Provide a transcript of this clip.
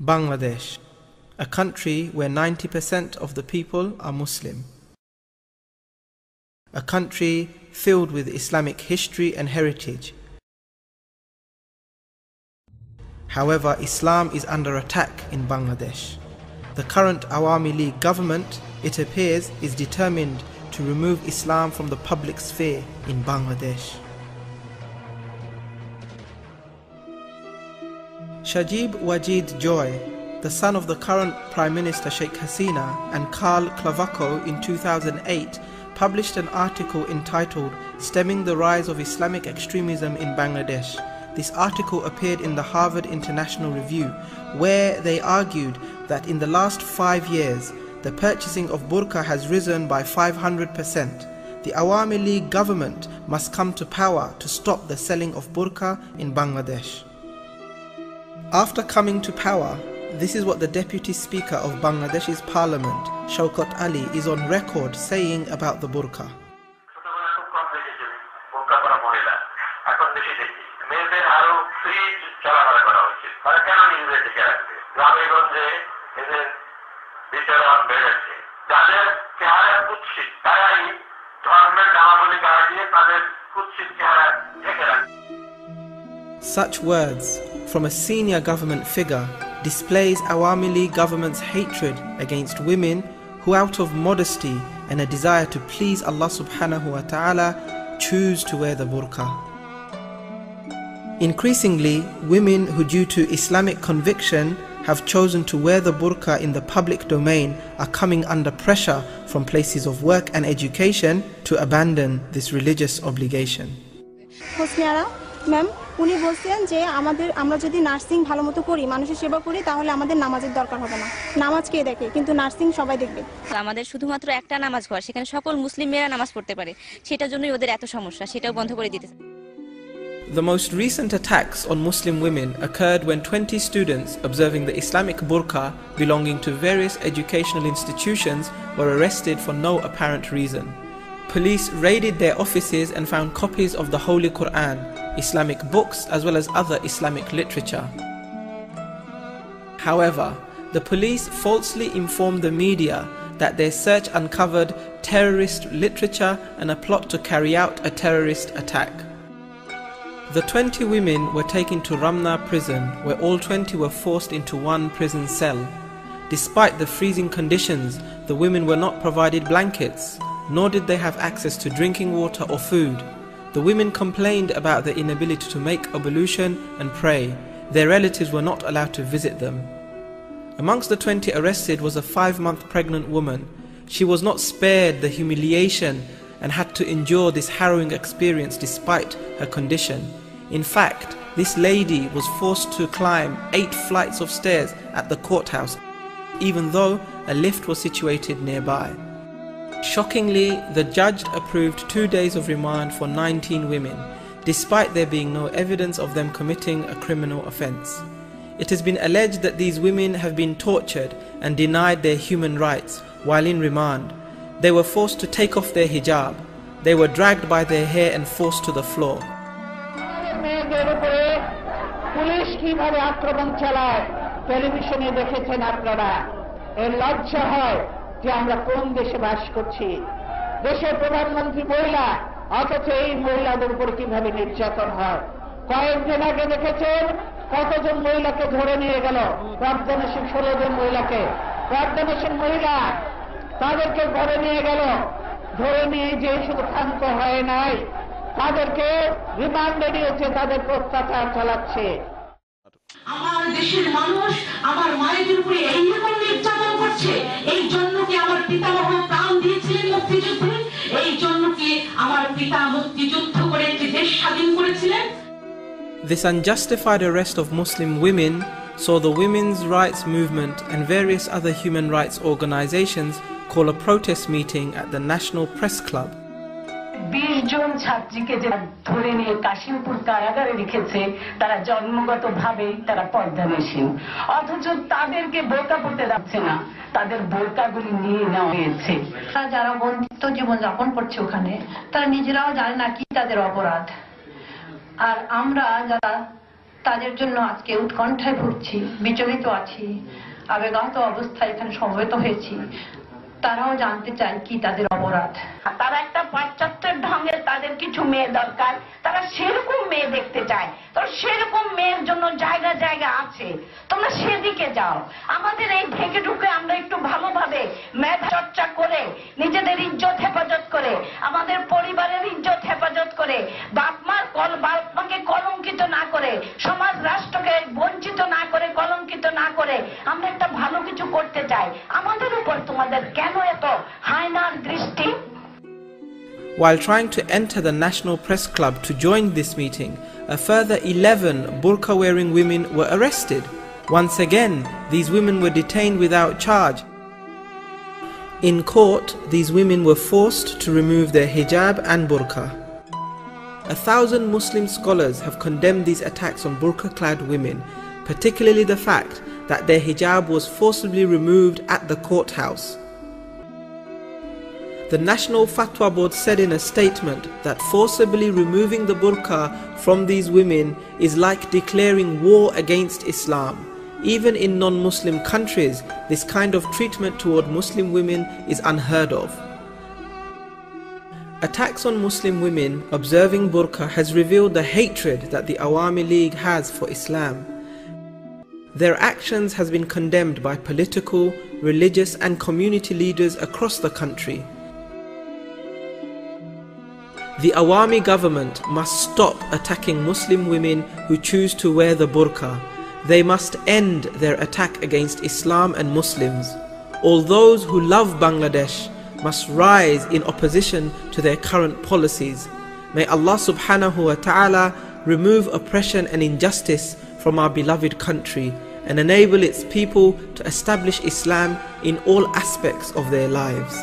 Bangladesh, a country where 90% of the people are Muslim. A country filled with Islamic history and heritage. However, Islam is under attack in Bangladesh. The current Awami League government, it appears, is determined to remove Islam from the public sphere in Bangladesh. Shajib Wajid Joy, the son of the current Prime Minister Sheikh Hasina, and Karl Clavacco in 2008 published an article entitled "Stemming the Rise of Islamic Extremism in Bangladesh." This article appeared in the Harvard International Review, where they argued that in the last 5 years, the purchasing of burqa has risen by 500%. The Awami League government must come to power to stop the selling of burqa in Bangladesh. After coming to power, this is what the Deputy Speaker of Bangladesh's Parliament, Shaukat Ali, is on record saying about the burqa. Such words from a senior government figure displays Awami League government's hatred against women who, out of modesty and a desire to please Allah subhanahu wa ta'ala, choose to wear the burqa. Increasingly, women who, due to Islamic conviction, have chosen to wear the burqa in the public domain are coming under pressure from places of work and education to abandon this religious obligation. Ma'am উনি বলছেন যে আমরা যদি nursing ভালোমতো করি, মানুষের সেবা করি, তাহলে আমাদের নামাজের দরকার হবে না। নামাজ কে দেখে, কিন্তু নার্সিং সবাই দেখবে। আমাদের শুধুমাত্র একটা নামাজ ঘর, সেখানে সকল মুসলিম মেয়েরা নামাজ পড়তে পারে, সেটার জন্যই ওদের এত সমস্যা, সেটাও বন্ধ করে দিতে। The most recent attacks on Muslim women occurred when 20 students observing the Islamic burqa belonging to various educational institutions were arrested for no apparent reason. Police raided their offices and found copies of the Holy Quran, Islamic books, as well as other Islamic literature. However, the police falsely informed the media that their search uncovered terrorist literature and a plot to carry out a terrorist attack. The 20 women were taken to Ramna prison, where all 20 were forced into one prison cell. Despite the freezing conditions, the women were not provided blankets, nor did they have access to drinking water or food. The women complained about their inability to make ablution and pray. Their relatives were not allowed to visit them. Amongst the 20 arrested was a 5-month pregnant woman. She was not spared the humiliation and had to endure this harrowing experience despite her condition. In fact, this lady was forced to climb 8 flights of stairs at the courthouse, even though a lift was situated nearby. Shockingly, the judge approved 2 days of remand for 19 women, despite there being no evidence of them committing a criminal offence. It has been alleged that these women have been tortured and denied their human rights while in remand. They were forced to take off their hijab. They were dragged by their hair and forced to the floor. যে আমরা কোন দেশে বাস করছি, দেশের প্রধানমন্ত্রী মহিলা, অথচ এই মহিলাদের উপর কিভাবে নির্যাতন হয়। কয়েকদিন আগে দেখেছেন কতজন মহিলাকে ধরে নিয়ে গেল, প্রার্থনাশীল 16 জন মহিলাকে, প্রার্থনাশীল মহিলা তাদেরকে ধরে নিয়ে গেল, ধরে নিয়ে যে শুধু ক্ষান্ত হয় নাই, তাদেরকে রিমান্ডে নিয়েছে, তাদের অত্যাচার চালাচ্ছে। আমার দেশের মানুষ আমার মায়েদের উপরে এইরকম নির্যাতন করছে, এই জন্য কি আমার পিতামহ প্রাণ দিয়েছিলেন মুক্তিযুদ্ধে? এই জন্য কি আমার পিতা মুক্তিযুদ্ধ করে একটি দেশ স্বাধীন করেছিলেন? This unjustified arrest of Muslim women saw the women's rights movement and various other human rights organizations call a protest meeting at the National Press Club. 20 জন ছাত্রীকে যে ধরে নিয়ে কাশিমপুর কারাগারে রেখেছে, তারা জন্মগতভাবেই তারা পর্দানসীন, অথচ তাদেরকে বোরকা পরতে যাচ্ছে না, তাদের বোরকাগুলি নিয়ে নেওয়া হয়েছে। যারা বঞ্চিত জীবন যাপন করছে ওখানে, তারা নিজেরাও জানে না কি তাদের অপরাধ। আর আমরা যারা তাদের জন্য আজকে উৎকণ্ঠায় ভুগছি, বিচলিত আছি, আবেগাহত অবস্থায় এখানে সমবেত হয়েছি। তারাও জানতে চায় কি তাদের অপরাধ। তারা একটা পাশ্চাত্যের ঢঙে তাদের কিছু মেয়ে দরকার, তারা সেরকম মেয়ে দেখতে চায়। তো সেরকম মেয়ের জন্য জায়গা জায়গা আছে, তোমরা সেদিকে যাও। আমাদের এই ঢেকে ঢুকে আমরা একটু ভালোভাবে মেধা চর্চা করে নিজেদের ইজ্জত হেফাজত করে, আমাদের পরিবারের ইজ্জত হেফাজত করে, বাপমাকে কলঙ্কিত না করে, সমাজ রাষ্ট্রকে বঞ্চিত না করে, কলঙ্কিত না করে আমরা একটা ভালো কিছু করতে চাই। আমাদের উপর তোমাদের কেন এত হায়নার দৃষ্টি? While trying to enter the National Press Club to join this meeting, a further 11 burqa-wearing women were arrested. Once again, these women were detained without charge. In court, these women were forced to remove their hijab and burqa. 1,000 Muslim scholars have condemned these attacks on burqa-clad women, particularly the fact that their hijab was forcibly removed at the courthouse. The National Fatwa Board said in a statement that forcibly removing the burqa from these women is like declaring war against Islam. Even in non-Muslim countries, this kind of treatment toward Muslim women is unheard of. Attacks on Muslim women observing burqa has revealed the hatred that the Awami League has for Islam. Their actions has been condemned by political, religious and community leaders across the country. The Awami government must stop attacking Muslim women who choose to wear the burqa. They must end their attack against Islam and Muslims. All those who love Bangladesh must rise in opposition to their current policies. May Allah subhanahu wa ta'ala remove oppression and injustice from our beloved country and enable its people to establish Islam in all aspects of their lives.